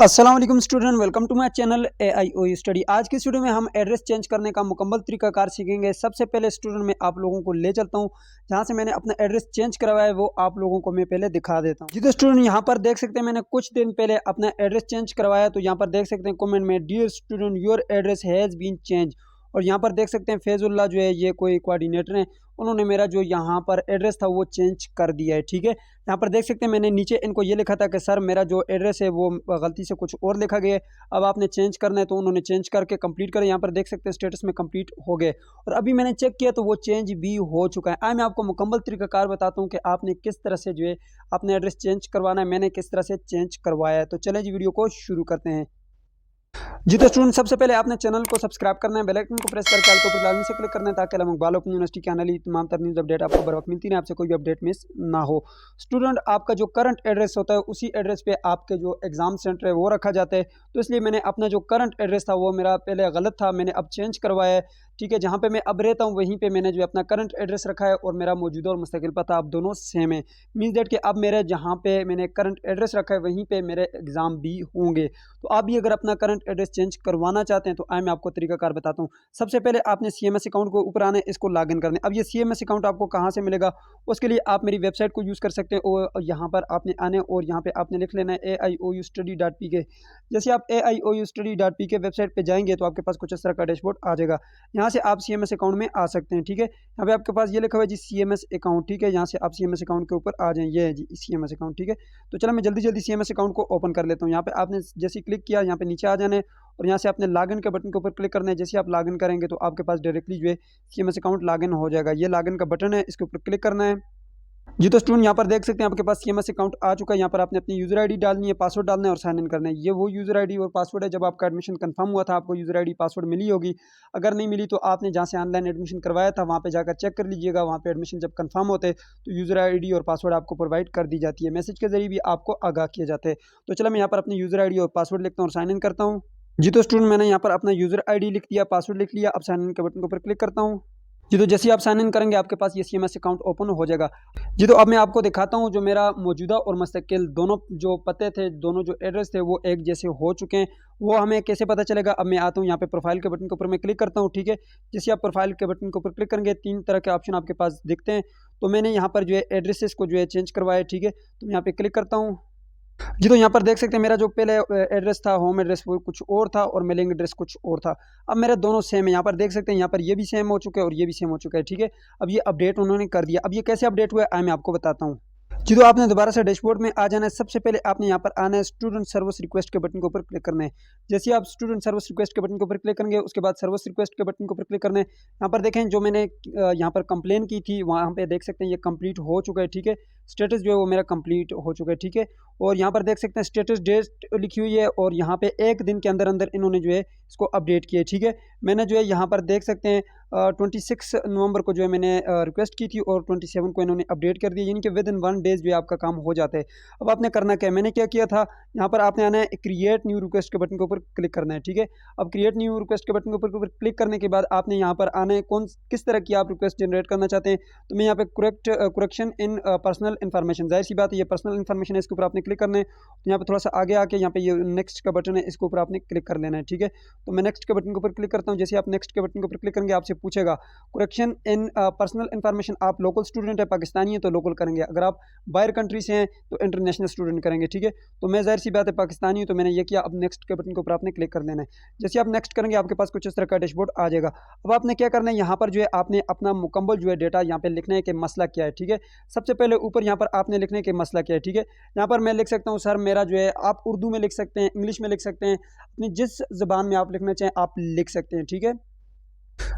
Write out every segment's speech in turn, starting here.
अस्सलाम वालेकुम student, welcome to my channel AIOU study. आज की वीडियो में हम एड्रेस चेंज करने का मुकम्मल तरीकाकार सीखेंगे। सबसे पहले स्टूडेंट मैं आप लोगों को ले चलता हूं जहां से मैंने अपना एड्रेस चेंज करवाया है, वो आप लोगों को मैं पहले दिखा देता हूं। जी तो स्टूडेंट यहां पर देख सकते हैं मैंने कुछ दिन पहले अपना एड्रेस चेंज करवाया, तो यहाँ पर देख सकते हैं कमेंट में dear student your address has been change. और यहाँ पर देख सकते हैं फैजुल्ला जो है ये कोई कोऑर्डिनेटर है, उन्होंने मेरा जो यहाँ पर एड्रेस था वो चेंज कर दिया है। ठीक है, यहाँ पर देख सकते हैं मैंने नीचे इनको ये लिखा था कि सर मेरा जो एड्रेस है वो गलती से कुछ और लिखा गया है, अब आपने चेंज करना है, तो उन्होंने चेंज करके कंप्लीट करें। यहाँ पर देख सकते हैं स्टेटस में कंप्लीट हो गए और अभी मैंने चेक किया तो वो चेंज भी हो चुका है। आज मैं आपको मुकम्मल तरीकाकार बताता हूँ कि आपने किस तरह से जो है अपने एड्रेस चेंज करवाना है, मैंने किस तरह से चेंज करवाया है। तो चलें जी वीडियो को शुरू करते हैं। जी तो स्टूडेंट सबसे पहले आपने चैनल को सब्सक्राइब करना है, बेल आइकन को प्रेस करके ऑल के ऊपर लाजमी से क्लिक करना है ताकि अलग ओपन यूनिवर्सिटी के आने वाली तमाम तर न्यूज़ अपडेट आपको बर वक्त मिलती है, आपसे कोई भी अपडेट मिस ना हो। स्टूडेंट आपका जो करंट एड्रेस होता है उसी एड्रेस पे आपके जो एग्जाम सेंटर है वो रखा जाता है, तो इसलिए मैंने अपना जो करंट एड्रेस था वो मेरा पहले गलत था, मैंने अब चेंज करवाया है। ठीक है, जहाँ पे मैं अब रहता हूँ वहीं पे मैंने जो अपना करंट एड्रेस रखा है और मेरा मौजूदा और मुस्तकिल पता अब दोनों सेम है। मीन्स दैट कि अब मेरे जहाँ पे मैंने करंट एड्रेस रखा है वहीं पे मेरे एग्ज़ाम भी होंगे। तो आप भी अगर अपना करंट एड्रेस चेंज करवाना चाहते हैं तो आए मैं आपको तरीकाकार बताता हूँ। सबसे पहले आपने CMS अकाउंट को ऊपर आने इसको लॉगिन करना है। अब ये CMS अकाउंट आपको कहाँ से मिलेगा, उसके लिए आप मेरी वेबसाइट को यूज़ कर सकते हैं और यहाँ पर आपने आने और यहाँ पे आपने लिख लेना है AIOUstudy.pk। जैसे आप AIOUstudy.pk वेबसाइट पे जाएंगे तो आपके पास कुछ इस तरह का डैशबोर्ड आ जाएगा। यहाँ से आप CMS अकाउंट में आ सकते हैं। ठीक है, यहाँ पे आपके पास ये लिखा हुआ है जी CMS अकाउंट। ठीक है, यहाँ से आप CMS अकाउंट के ऊपर आ जाएं, ये है जी CMS अकाउंट। ठीक है, तो चलो मैं जल्दी CMS अकाउंट को ओपन कर लेता हूँ। यहाँ पे आपने जैसे क्लिक किया यहाँ पे नीचे आ जाना है और यहाँ से आपने लॉगिन के बटन के ऊपर क्लिक करना है। जैसे आप लॉगिन करेंगे तो आपके पास डायरेक्टली जो है CMS अकाउंट लॉगिन हो जाएगा। ये लॉगिन का बटन है, इसके ऊपर क्लिक करना है। जी तो स्टूडेंट यहाँ पर देख सकते हैं आपके पास CMS अकाउंट आ चुका है। यहाँ पर आपने अपनी यूज़र आईडी डालनी है, पासवर्ड डालना है और साइन इन करना है। ये वो यूज़र आईडी और पासवर्ड है, जब आपका एडमिशन कंफर्म हुआ था आपको यूज़र आईडी पासवर्ड मिली होगी। अगर नहीं मिली तो आपने जहाँ से ऑनलाइन एडमिशन करवाया था वहाँ पे जाकर चेक कर लीजिएगा। वहाँ पे एडमिशन जब कंफर्म होते हैं तो यूज़र आईडी और पासवर्ड आपको प्रोवाइड कर दी जाती है, मैसेज के जरिए भी आपको आगाह किए जाते हैं। तो चलो मैं यहाँ पर अपनी यूज़र आईडी और पासवर्ड लिखता हूँ और साइन इन करता हूँ। जी तो स्टूडेंट मैंने यहाँ पर अपना यूज़र आईडी लिख दिया, पासवर्ड लिख लिया, अब साइन इन के बटन के ऊपर क्लिक करता हूँ। जी तो जैसे ही आप साइन इन करेंगे आपके पास ये CMS अकाउंट ओपन हो जाएगा। जी तो अब मैं आपको दिखाता हूँ जो मेरा मौजूदा और मुस्तकिल दोनों जो पते थे, दोनों जो एड्रेस थे वो एक जैसे हो चुके हैं। वो हमें कैसे पता चलेगा, अब मैं आता हूँ यहाँ पे प्रोफाइल के बटन के ऊपर मैं क्लिक करता हूँ। ठीक है, जैसे आप प्रोफाइल के बटन के ऊपर क्लिक करेंगे तीन तरह के ऑप्शन आपके पास दिखते हैं, तो मैंने यहाँ पर जो है एड्रेसेस को जो है चेंज करवाया है। ठीक है, तो मैं यहाँ पे क्लिक करता हूँ। जी तो यहाँ पर देख सकते हैं मेरा जो पहले एड्रेस था, होम एड्रेस, वो कुछ और था और मेलिंग एड्रेस कुछ और था। अब मेरे दोनों सेम है, यहाँ पर देख सकते हैं यहाँ पर ये भी सेम हो चुका है और ये भी सेम हो चुका है। ठीक है, अब ये अपडेट उन्होंने कर दिया। अब ये कैसे अपडेट हुआ है मैं आपको बताता हूँ। जी तो आपने दोबारा से डैशबोर्ड में आ जाना है। सबसे पहले आपने यहाँ पर आना है, स्टूडेंट सर्विस रिक्वेस्ट के बटन के ऊपर क्लिक करना है। जैसे ही आप स्टूडेंट सर्विस रिक्वेस्ट के बटन के ऊपर क्लिक करेंगे उसके बाद सर्विस रिक्वेस्ट के बटन के ऊपर क्लिक करना है। यहाँ पर देखें जो मैंने यहाँ पर कंप्लेन की थी वहाँ पे देख सकते हैं ये कंप्लीट हो चुका है। ठीक है, स्टेटस जो है वो मेरा कंप्लीट हो चुका है। ठीक है, और यहाँ पर देख सकते हैं स्टेटस डेट लिखी हुई है और यहाँ पे एक दिन के अंदर अंदर इन्होंने जो है इसको अपडेट किया है। ठीक है, मैंने जो है यहाँ पर देख सकते हैं 26 नवंबर को जो है मैंने रिक्वेस्ट की थी और 27 को इन्होंने अपडेट कर दिया, यानी कि विद इन 1 डेज जो है आपका काम हो जाता है। अब आपने करना क्या है, मैंने क्या किया था, यहाँ पर आपने आना है क्रिएट न्यू रिक्वेस्ट के बटन के ऊपर क्लिक करना है। ठीक है, अब क्रिएट न्यू रिक्वेस्ट के बटन के ऊपर क्लिक करने के बाद आपने यहाँ पर आना है किस तरह की आप रिक्वेस्ट जनरेट करना चाहते हैं। तो मैं यहाँ पे करेक्शन इन पर्सनल इन्फॉर्मेशन, जाहिर सी बात है ये पर्सनल इन्फॉर्मेशन है, इसके ऊपर आपने क्लिक करना है। तो यहाँ पे थोड़ा सा आगे आके यहाँ पे ये नेक्स्ट का बटन है, इसके ऊपर आपने क्लिक कर लेना है। ठीक है, तो मैं नेक्स्ट के बटन के ऊपर क्लिक करता हूँ। जैसे आप नेक्स्ट के बटन के ऊपर क्लिक करेंगे आपसे पूछेगा करेक्शन इन पर्सनल इन्फॉर्मेशन, आप लोकल स्टूडेंट है, पाकिस्तानी है तो लोकल करेंगे, अगर आप बाहर कंट्री से हैं तो इंटरनेशनल स्टूडेंट करेंगे। ठीक है, तो मैं जाहिर सी बात है पाकिस्तानी हूँ तो मैंने ये किया। अब नेक्स्ट के बटन के ऊपर आपने क्लिक कर लेना है। जैसे आप नेक्स्ट करेंगे आपके पास कुछ इस तरह का डैशबोर्ड आ जाएगा। अब आपने क्या करना है, यहाँ पर जो है आपने अपना मुकम्मल जो है डेटा यहाँ पे लिखना है कि मसला क्या है। ठीक है, सबसे पहले ऊपर यहाँ पर आपने लिखना है कि मसला क्या है। ठीक है, यहाँ पर मैं लिख सकता हूँ सर मेरा जो है, आप उर्दू में लिख सकते हैं, इंग्लिश में लिख सकते हैं, अपनी जिस ज़बान में आप लिखना चाहें आप लिख सकते हैं। ठीक है,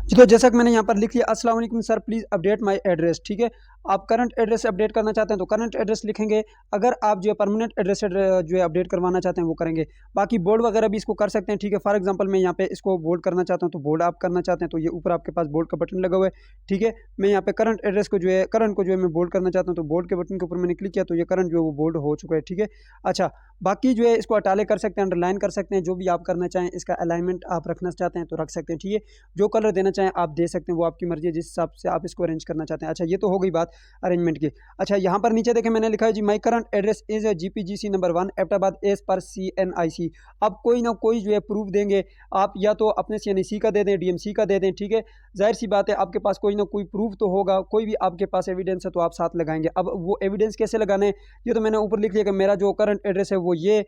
जी तो जैसा कि मैंने यहाँ पर लिख लिया, अस्सलाम वालेकुम sir please update my address. ठीक है, आप करंट एड्रेस अपडेट करना चाहते हैं तो करंट एड्रेस लिखेंगे, अगर आप जो है परमानेंट एड्रेस जो है अपडेट करवाना चाहते हैं वो करेंगे। बाकी बोर्ड वगैरह भी इसको कर सकते हैं। ठीक है, फॉर एग्जांपल मैं यहाँ पे इसको बोल्ड करना चाहता हूँ तो बोल्ड आप करना चाहते हैं तो ये ऊपर आपके पास बोल्ड का बटन लगा हुआ है। ठीक है, मैं यहाँ पे करंट एड्रेस को जो है करंट को जो है मैं बोल्ड करना चाहता हूँ तो बोल्ड के बटन के ऊपर मैंने क्लिक किया तो ये करंट जो है वो बोल्ड हो चुका है। ठीक है, अच्छा बाकी जो है इसको अटाले कर सकते हैं, अंडरलाइन कर सकते हैं, जो भी आप करना चाहें, इसका अलाइनमेंट आप रखना चाहते हैं तो रख सकते हैं। ठीक है, जो कलर देना चाहें आप दे सकते हैं, वो आपकी मर्जी है जिस हिसाब से आप इसको अरेंज करना चाहते हैं। अच्छा ये तो हो गई बात। अरेंजमेंट की। अच्छा, यहाँ पर नीचे देखें मैंने लिखा है जी, my current address is GPGC number 1 Abbottabad as per CNIC। अब कोई ना कोई जो है प्रूफ देंगे आप, या तो अपने CNIC का दे दें, DMC का दे दें, ठीक है। जाहिर सी बात है आपके पास कोई ना कोई प्रूफ तो होगा, कोई भी आपके पास एविडेंस है तो आप साथ लगाएंगे। अब वो एविडेंस कैसे लगाने, ये तो मैंने ऊपर लिख लिया कि मेरा जो करंट एड्रेस है वो ये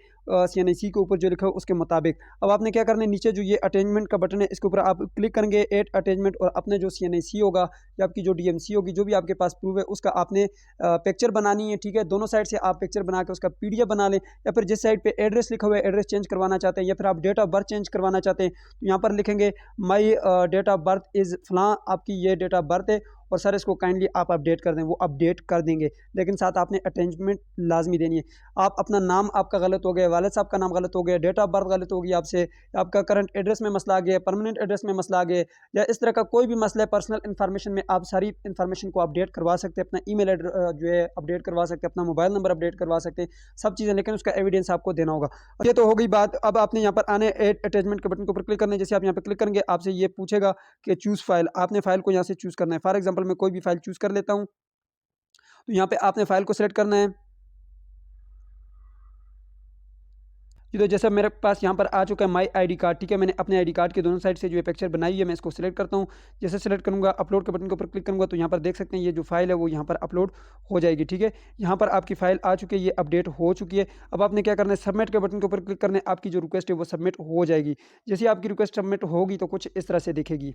CNIC के ऊपर जो लिखा है उसके मुताबिक। अब आपने क्या करना है, नीचे जो ये अटैचमेंट का बटन है इसके ऊपर आप क्लिक करेंगे, एड अटैचमेंट, और अपने जो CNIC होगा या आपकी जो DMC होगी, जो भी आपके पास प्रूफ है उसका आपने पिक्चर बनानी है, ठीक है। दोनों साइड से आप पिक्चर बना के उसका PDF बना लें, या फिर जिस साइड पे एड्रेस लिखा हुआ है एड्रेस चेंज करवाना चाहते हैं, या फिर आप डेट ऑफ बर्थ चेंज करवाना चाहते हैं तो यहाँ पर लिखेंगे माई डेट ऑफ बर्थ इज़ फलां, आपकी ये डेट ऑफ बर्थ है और सर इसको काइंडली आप अपडेट कर दें, वो अपडेट कर देंगे। लेकिन साथ आपने अटैचमेंट लाजमी देनी है। आप अपना नाम आपका गलत हो गया, वालिद साहब का नाम गलत हो गया, डेट ऑफ बर्थ गलत होगी आपसे, आपका करंट एड्रेस में मसला आ गया, परमानेंट एड्रेस में मसला आ गया, या इस तरह का कोई भी मसला है पर्सनल इन्फॉर्मेशन में, आप सारी इन्फॉर्मेशन को अपडेट करवा सकते हैं। अपना ईमेल एड्रेस जो है अपडेट करवा सकते हैं, अपना मोबाइल नंबर अपडेट करवा सकते हैं, सब चीज़ें, लेकिन उसका एविडेंस आपको देना होगा। और ये तो हो गई बात। अब आपने यहाँ पर आने एड अटैचमेंट के बटन के ऊपर क्लिक करना है। जैसे आप यहाँ पर क्लिक करेंगे आपसे ये पूछेगा कि चूज़ फाइल, आपने फाइल को यहाँ से चूज़ करना है। फॉर एग्जाम्पल मैं कोई भी फाइल चूज़ कर लेता हूँ, तो यहाँ पे आपने फाइल को सिलेक्ट करना है। जी, तो जैसा मेरे पास यहाँ पर आ चुका है माई ID कार्ड, ठीक है। मैंने अपने ID कार्ड के दोनों साइड से जो है पिक्चर बनाई है, मैं इसको सिलेक्ट करता हूँ। जैसे सिलेक्ट करूँगा, अपलोड के बटन के ऊपर क्लिक करूँगा तो यहाँ पर देख सकते हैं ये जो फाइल है वो यहाँ पर अपलोड हो जाएगी, ठीक है। यहाँ पर आपकी फाइल आ चुकी है, ये अपडेट हो चुकी है। अब आपने क्या करना है, सबमिट के बटन के ऊपर क्लिक करना है, आपकी जो रिक्वेस्ट है वो सबमिट हो जाएगी। जैसे ही आपकी रिक्वेस्ट सबमिट होगी तो कुछ इस तरह से दिखेगी।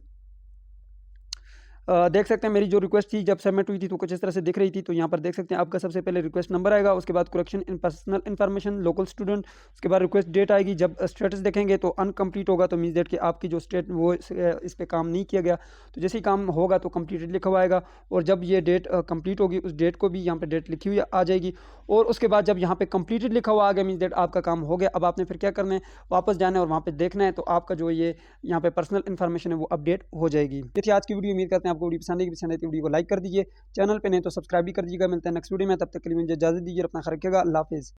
देख सकते हैं मेरी जो रिक्वेस्ट थी जब सबमिट हुई थी तो कुछ इस तरह से दिख रही थी। तो यहाँ पर देख सकते हैं आपका सबसे पहले रिक्वेस्ट नंबर आएगा, उसके बाद correction in personal information local student, उसके बाद रिक्वेस्ट डेट आएगी। जब स्टेटस देखेंगे तो अनकम्प्लीट होगा, तो मीन्स डेट कि आपकी जो स्टेट वो इस पे काम नहीं किया गया। तो जैसे ही काम होगा तो कंप्लीटेड लिखा हुआ आएगा, और जब ये डेट कंप्लीट होगी उस डेट को भी यहाँ पर डेट लिखी हुई आ जाएगी। और उसके बाद जब यहाँ पे कंप्लीटेड लिखा हुआ आ गया मीन्स डेट आपका काम हो गया। अब आपने फिर क्या करना है, वापस जाना है और वहाँ पे देखना है, तो आपका जो ये यहाँ पे पर्सनल इन्फॉर्मेशन है वो अपडेट हो जाएगी। ये थी आज की वीडियो। उम्मीद करते हैं आपको वीडियो पसंद आएगी तो वीडियो को लाइक कर दीजिए, चैनल पे नहीं तो सब्सक्राइब भी कर दीजिएगा। मिलते हैं नेक्स्ट वीडियो में, तब तक के लिए मुझे इजाजत दीजिए, अपना ख्याल रखिएगा। अल्लाह हाफिज़।